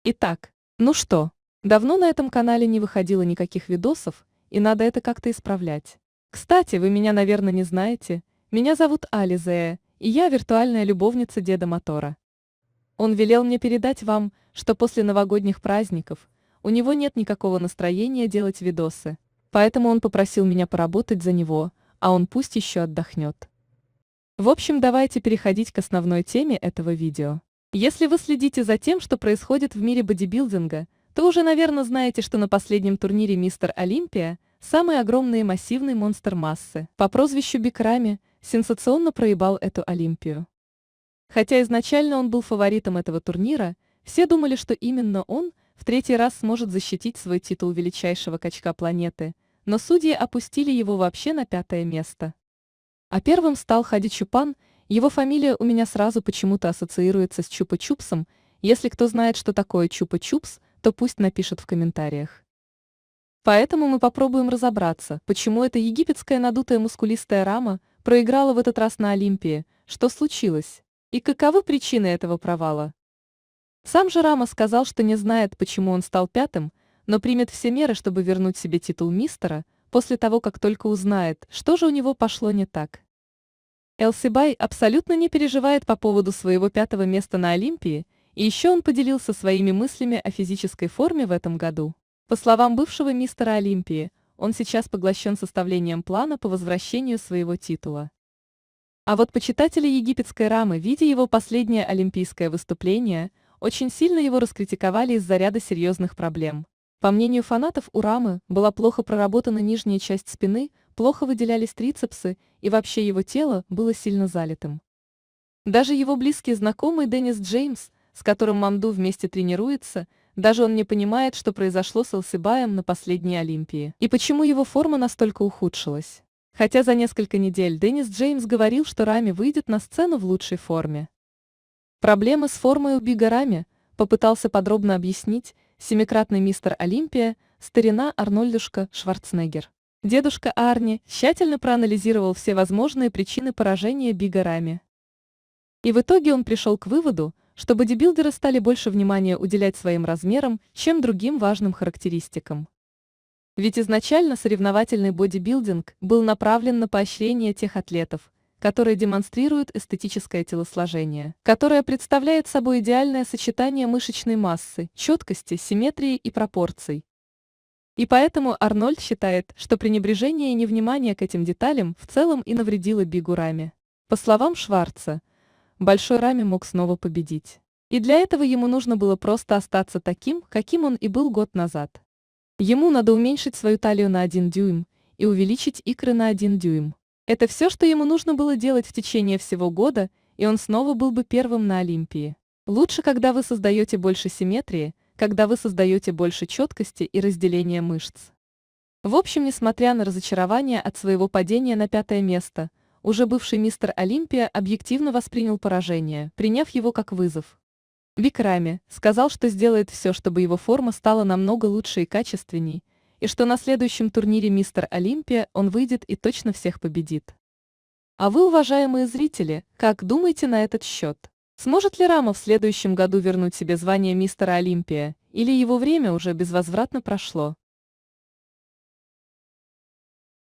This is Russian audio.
Итак, ну что, давно на этом канале не выходило никаких видосов, и надо это как-то исправлять. Кстати, вы меня, наверное, не знаете, меня зовут Ализея, и я виртуальная любовница Деда Мотора. Он велел мне передать вам, что после новогодних праздников у него нет никакого настроения делать видосы, поэтому он попросил меня поработать за него, а он пусть еще отдохнет. В общем, давайте переходить к основной теме этого видео. Если вы следите за тем, что происходит в мире бодибилдинга, то уже, наверное, знаете, что на последнем турнире Мистер Олимпия самый огромный и массивный монстр массы по прозвищу Биг Рами сенсационно проебал эту Олимпию. Хотя изначально он был фаворитом этого турнира, все думали, что именно он в третий раз сможет защитить свой титул величайшего качка планеты, но судьи опустили его вообще на 5-е место. А первым стал Хади Чупан. Его фамилия у меня сразу почему-то ассоциируется с Чупа-Чупсом. Если кто знает, что такое Чупа-Чупс, то пусть напишет в комментариях. Поэтому мы попробуем разобраться, почему эта египетская надутая мускулистая Рама проиграла в этот раз на Олимпии, что случилось, и каковы причины этого провала. Сам же Рама сказал, что не знает, почему он стал 5-м, но примет все меры, чтобы вернуть себе титул мистера, после того, как только узнает, что же у него пошло не так. Элсибай абсолютно не переживает по поводу своего 5-го места на Олимпии, и еще он поделился своими мыслями о физической форме в этом году. По словам бывшего мистера Олимпии, он сейчас поглощен составлением плана по возвращению своего титула. А вот почитатели египетской Рамы, видя его последнее олимпийское выступление, очень сильно его раскритиковали из-за ряда серьезных проблем. По мнению фанатов, у Рамы была плохо проработана нижняя часть спины, плохо выделялись трицепсы, и вообще его тело было сильно залитым. Даже его близкий знакомый Деннис Джеймс, с которым Мамду вместе тренируется, даже он не понимает, что произошло с Элсибаем на последней Олимпии, и почему его форма настолько ухудшилась. Хотя за несколько недель Деннис Джеймс говорил, что Рами выйдет на сцену в лучшей форме. Проблемы с формой у Бига Рами попытался подробно объяснить семикратный мистер Олимпия, старина Арнольдушка Шварценеггер. Дедушка Арни тщательно проанализировал все возможные причины поражения Бига Рами. И в итоге он пришел к выводу, что бодибилдеры стали больше внимания уделять своим размерам, чем другим важным характеристикам. Ведь изначально соревновательный бодибилдинг был направлен на поощрение тех атлетов, которые демонстрируют эстетическое телосложение, которое представляет собой идеальное сочетание мышечной массы, четкости, симметрии и пропорций. И поэтому Арнольд считает, что пренебрежение и невнимание к этим деталям в целом и навредило Бигу Рами. По словам Шварца, Большой Рами мог снова победить. И для этого ему нужно было просто остаться таким, каким он и был год назад. Ему надо уменьшить свою талию на 1 дюйм и увеличить икры на 1 дюйм. Это все, что ему нужно было делать в течение всего года, и он снова был бы первым на Олимпии. Лучше, когда вы создаете больше симметрии, когда вы создаете больше четкости и разделения мышц. В общем, несмотря на разочарование от своего падения на 5-е место, уже бывший мистер Олимпия объективно воспринял поражение, приняв его как вызов. Биг Рами сказал, что сделает все, чтобы его форма стала намного лучше и качественней, и что на следующем турнире Мистер Олимпия он выйдет и точно всех победит. А вы, уважаемые зрители, как думаете на этот счет? Сможет ли Рама в следующем году вернуть себе звание Мистера Олимпия, или его время уже безвозвратно прошло?